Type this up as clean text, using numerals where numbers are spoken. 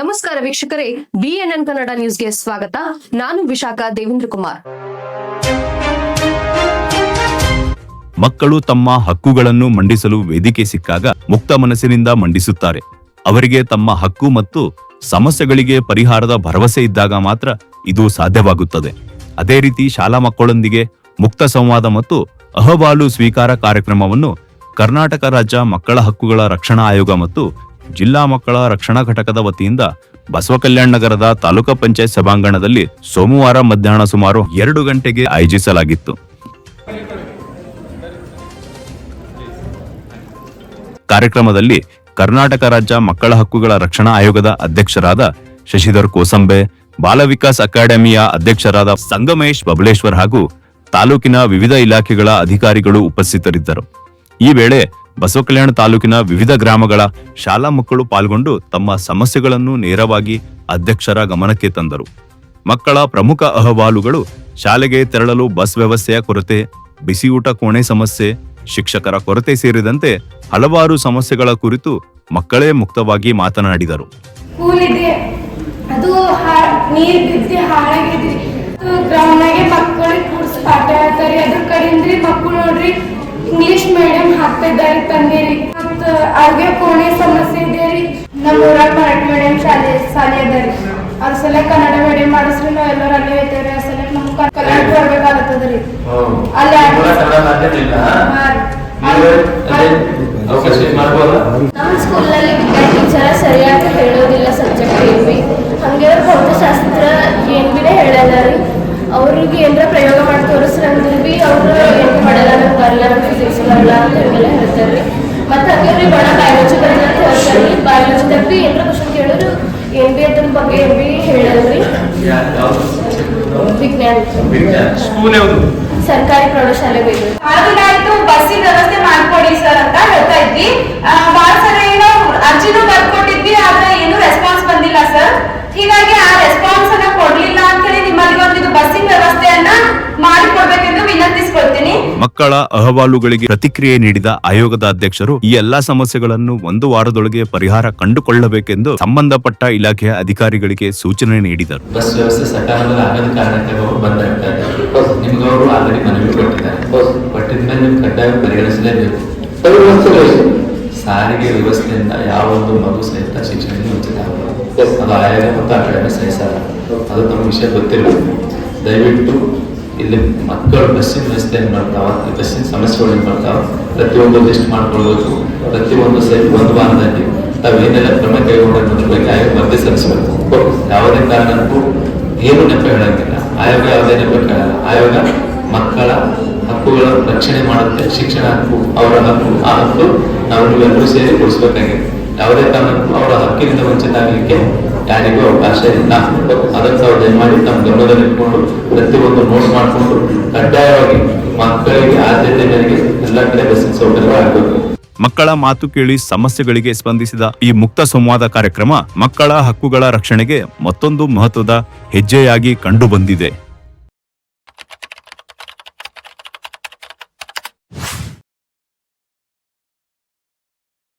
ನಮಸ್ಕಾರ ವೀಕ್ಷಕರೇ, BNN ಕನ್ನಡ ನ್ಯೂಸ್ಗೆ ಸ್ವಾಗತ. ನಾನು ವಿಶಾಖ ದೇವೇಂದ್ರ ಕುಮಾರ್. ಮಕ್ಕಳು ತಮ್ಮ ಹಕ್ಕುಗಳನ್ನು ಮಂಡಿಸಲು ವೇದಿಕೆ ಸಿಕ್ಕಾಗ ಮುಕ್ತ ಮನಸ್ಸಿನಿಂದ ಮಂಡಿಸುತ್ತಾರೆ. ಅವರಿಗೆ ತಮ್ಮ ಹಕ್ಕು ಮತ್ತು ಸಮಸ್ಯೆಗಳಿಗೆ ಪರಿಹಾರದ ಭರವಸೆ ಇದ್ದಾಗ ಮಾತ್ರ ಇದು ಸಾಧ್ಯವಾಗುತ್ತದೆ. ಅದೇ ರೀತಿ ಶಾಲಾ ಮಕ್ಕಳೊಂದಿಗೆ ಮುಕ್ತ ಸಂವಾದ ಮತ್ತು ಅಹವಾಲು ಸ್ವೀಕಾರ ಕಾರ್ಯಕ್ರಮವನ್ನು ಕರ್ನಾಟಕ ರಾಜ್ಯ ಮಕ್ಕಳ ಹಕ್ಕುಗಳ ರಕ್ಷಣಾ ಆಯೋಗ ಮತ್ತು ಜಿಲ್ಲಾ ಮಕ್ಕಳ ರಕ್ಷಣಾ ಘಟಕದ ವತಿಯಿಂದ ಬಸವಕಲ್ಯಾಣ ನಗರದ ತಾಲೂಕಾ ಪಂಚಾಯತ್ ಸಭಾಂಗಣದಲ್ಲಿ ಸೋಮವಾರ ಮಧ್ಯಾಹ್ನ ಸುಮಾರು 2 ಗಂಟೆಗೆ ಆಯೋಜಿಸಲಾಗಿತ್ತು. ಕಾರ್ಯಕ್ರಮದಲ್ಲಿ ಕರ್ನಾಟಕ ರಾಜ್ಯ ಮಕ್ಕಳ ಹಕ್ಕುಗಳ ರಕ್ಷಣಾ ಆಯೋಗದ ಅಧ್ಯಕ್ಷರಾದ ಶಶಿಧರ್ ಕೋಸಂಬೆ, ಬಾಲ ವಿಕಾಸ್ ಅಕಾಡೆಮಿಯ ಅಧ್ಯಕ್ಷರಾದ ಸಂಗಮೇಶ್ ಬಬಲೇಶ್ವರ್ ಹಾಗೂ ತಾಲೂಕಿನ ವಿವಿಧ ಇಲಾಖೆಗಳ ಅಧಿಕಾರಿಗಳು ಉಪಸ್ಥಿತರಿದ್ದರು. ಈ ವೇಳೆ ಬಸವಕಲ್ಯಾಣ ತಾಲೂಕಿನ ವಿವಿಧ ಗ್ರಾಮಗಳ ಶಾಲಾ ಮಕ್ಕಳು ಪಾಲ್ಗೊಂಡು ತಮ್ಮ ಸಮಸ್ಯೆಗಳನ್ನು ನೇರವಾಗಿ ಅಧ್ಯಕ್ಷರ ಗಮನಕ್ಕೆ ತಂದರು. ಮಕ್ಕಳ ಪ್ರಮುಖ ಅಹವಾಲುಗಳು ಶಾಲೆಗೆ ತೆರಳಲು ಬಸ್ ವ್ಯವಸ್ಥೆಯ ಕೊರತೆ, ಬಿಸಿಯೂಟ ಕೋಣೆ ಸಮಸ್ಯೆ, ಶಿಕ್ಷಕರ ಕೊರತೆ ಸೇರಿದಂತೆ ಹಲವಾರು ಸಮಸ್ಯೆಗಳ ಕುರಿತು ಮಕ್ಕಳೇ ಮುಕ್ತವಾಗಿ ಮಾತನಾಡಿದರು. ಇಂಗ್ಲಿಷ್ ಮೀಡಿಯಂ ಹಾಕ್ತಾ ಇದ್ದಾರೆ ತಂದೇರಿ ಮತ್ತ ಅರ್ಗೆ ಕೋಣೆ ಸಮಸ್ಯೆ ಇದೆ ರೀ. ನಮ್ಮ ಊರಾಗ ಮರಾಠಿ ಮೀಡಿಯಂ ಶಾಲೆ ಅದಾರಿ. ಅದ್ರ ಸಲ ಕನ್ನಡ ಮೀಡಿಯಂ ಮಾಡಿಸ್ರಿ ನಾವ್ ಎಲ್ಲರೂ ಅಲ್ಲೇ ಐತೇವ್ರಿ. ಆ ಸಲ ನಮ್ಗೆ ಕನ್ನಡ ಬರ್ಬೇಕಾಗತ್ತದ್ರಿ. ಅಲ್ಲಿ ನಮ್ಮ ಸ್ಕೂಲ್ನಲ್ಲಿ ಟೀಚರ್ ಸರಿಯಾಗಿ ಹೇಳೋದಿಲ್ಲ ಸಬ್ಜೆಕ್ಟ್ ಏನ್ವಿ. ಹಂಗೆ ಅವ್ರ ಭೌತಶಾಸ್ತ್ರ ಏನ್ ಬಿನೇ ಹೇಳಲ್ಲ ರೀ. ಅವ್ರಿಗೆ ಏನಾರ ಪ್ರಯೋಗ ಮಾಡಿ ತೋರಿಸ್ರಂದ್ರೆ ಬಿ ಅವ್ರು ಏನು ಮಾಡಲ್ಲ, ನಮ್ಗೆ ಬರಲ್ಲ, ನಮ್ಗೆ ಫಿಸಿಕ್ಸ್ ಬರಲ್ಲ ಅಂತ ಹಿಂಗೆಲ್ಲ ಹೇಳ್ತಾರೆ. ಮತ್ತು ಹಂಗೆ ಅವ್ರಿಗೆ ಬಡ ಬಯಾಲಜಿ ಬರಲ್ಲ ಅಂತ ಹೇಳ್ತಾರೆ. ಬಯಾಲಜಿದಾಗ ಬಿ ಏನಾರ ಕ್ವಶನ್ ಕೇಳೋರು ಏನ್ ಬಿ ಅದ್ರ ಬಗ್ಗೆ ಏನ್ ಬಿ ಹೇಳಲ್ರಿ. ವಿಜ್ಞಾನ ಸರ್ಕಾರಿ ಪ್ರೌಢಶಾಲೆ ಬೇಕು. ಆಯ್ತು ಬಸ್ಸಿನ ವ್ಯವಸ್ಥೆ ಮಾಡ್ಕೊಡಿ ಸರ್ ಅಂತ ಹೇಳ್ತಾ ಇದ್ವಿ. ಭಾಳ ಸಲ ಏನೋ ಅರ್ಜಿನೂ ಬರ್ಕೊಟ್ಟಿದ್ವಿ, ಆದ್ರೆ ಏನು ರೆಸ್ಪಾನ್ಸ್ ಬಂದಿಲ್ಲ ಸರ್. ಹೀಗಾಗಿ ಆ ರೆಸ್ಪಾನ್ಸ್ ಅನ್ನ ಕೊಡ್ಲಿಲ್ಲ ಅಂತ ಹೇಳಿ ನಿಮ್ಮಲ್ಲಿ ಒಂದು ಬಸ್ಸಿನ ವ್ಯವಸ್ಥೆಯನ್ನ ಮಾಡಿಕೊಡ್ಬೇಕೆಂದು ವಿನಂತಿಸಿಕೊಳ್ತೀನಿ. ಮಕ್ಕಳ ಅಹವಾಲುಗಳಿಗೆ ಪ್ರತಿಕ್ರಿಯೆ ನೀಡಿದ ಆಯೋಗದ ಅಧ್ಯಕ್ಷರು ಈ ಎಲ್ಲಾ ಸಮಸ್ಯೆಗಳನ್ನು 1 ವಾರದೊಳಗೆ ಪರಿಹಾರ ಕಂಡುಕೊಳ್ಳಬೇಕೆಂದು ಸಂಬಂಧಪಟ್ಟ ಇಲಾಖೆಯ ಅಧಿಕಾರಿಗಳಿಗೆ ಸೂಚನೆ ನೀಡಿದರು. ಬಸ್ ವ್ಯವಸ್ಥೆ ಸಕಾಲದಲ್ಲಿ ಆಗದ ಕಾರಣಕ್ಕೆ ಅವರು ಬಂದಾಗ್ತಾರೆ. ನಿಮ್ಗೆ ಅವರು ಆಲ್ರೆಡಿ ಮನವಿ ಕೊಟ್ಟಿದ್ದಾರೆ. ಕೊಟ್ಟಿದ ಮೇಲೆ ನೀವು ಕಡ್ಡಾಯ ಪರಿಗಣಿಸಲೇಬೇಕು. ಸಾರಿಗೆ ವ್ಯವಸ್ಥೆಯಿಂದ ಯಾವ ಒಂದು ಮಗು ಸಹಿತ ಶಿಕ್ಷಣ ಉಚಿತ ಆಗಲ್ಲ. ಅದು ಆಯೋಗ ಮತ್ತು ಅಕಾಡೆಮಿ ಸಹಿಸಲ್ಲ. ಅದು ನಮ್ಮ ವಿಷಯ ಗೊತ್ತಿರಬೇಕು. ದಯವಿಟ್ಟು ಇಲ್ಲಿ ಮಕ್ಕಳು ಬಸ್ಸಿನ ವ್ಯವಸ್ಥೆ ಏನು ಮಾಡ್ತಾವ, ಬಸ್ಸಿನ ಸಮಸ್ಯೆಗಳು ಏನು ಮಾಡ್ತಾವ, ಪ್ರತಿಯೊಂದು ಲಿಸ್ಟ್ ಮಾಡ್ಕೊಳ್ಬೇಕು. ಪ್ರತಿಯೊಂದು ಸಹಿತ 1 ವಾರದಲ್ಲಿ ತಾವೇನೆಲ್ಲ ಕ್ರಮ ಕೈಗೊಂಡಿರೋದ್ರ ಬಗ್ಗೆ ಆಯೋಗ ವರದಿ ಸಲ್ಲಿಸಬೇಕು. ಯಾವುದೇ ಕಾರಣಕ್ಕೂ ಏನು ನೆಪ ಹೇಳಂಗಿಲ್ಲ. ಆಯೋಗ ಯಾವುದೇ ನೆಪ ಕೇಳಲ್ಲ. ಆಯೋಗ ಮಕ್ಕಳ ಹಕ್ಕುಗಳ ರಕ್ಷಣೆ ಮಾಡುತ್ತೆ. ಶಿಕ್ಷಣ ಹಕ್ಕು ಅವರ ಹಕ್ಕು. ಆ ಹಕ್ಕು ನಾವು ನೀವೆಲ್ಲರೂ ಸೇರಿ ಕೊಡಿಸ್ಬೇಕಾಗಿದೆ. ಯಾವುದೇ ಕಾರಣಕ್ಕೂ ಅವರ ಹಕ್ಕಿನಿಂದ ವಂಚಿತ ಆಗಲಿಕ್ಕೆ ಯಾರಿಗೂ ಅವಕಾಶ ಇಲ್ಲ. ಅದಕ್ಕೆ ಅವ್ರು ದಯಮಾಡಿ ತಮ್ಮ ಗಮನದಲ್ಲಿ ಇಟ್ಕೊಂಡು ಪ್ರತಿಯೊಂದು ನೋಟ್ ಮಾಡಿಕೊಂಡು ಕಡ್ಡಾಯವಾಗಿ ಮಕ್ಕಳಿಗೆ ಆದ್ಯತೆ ಮೇರೆಗೆ ಎಲ್ಲ ಕಡೆ ಬಸ್ಸಿನ ಸೌಕರ್ಯಗಳಾಗಬೇಕು. ಮಕ್ಕಳ ಮಾತು ಕೇಳಿ ಸಮಸ್ಯೆಗಳಿಗೆ ಸ್ಪಂದಿಸಿದ ಈ ಮುಕ್ತ ಸಂವಾದ ಕಾರ್ಯಕ್ರಮ ಮಕ್ಕಳ ಹಕ್ಕುಗಳ ರಕ್ಷಣೆಗೆ ಮತ್ತೊಂದು ಮಹತ್ವದ ಹೆಜ್ಜೆಯಾಗಿ ಕಂಡುಬಂದಿದೆ.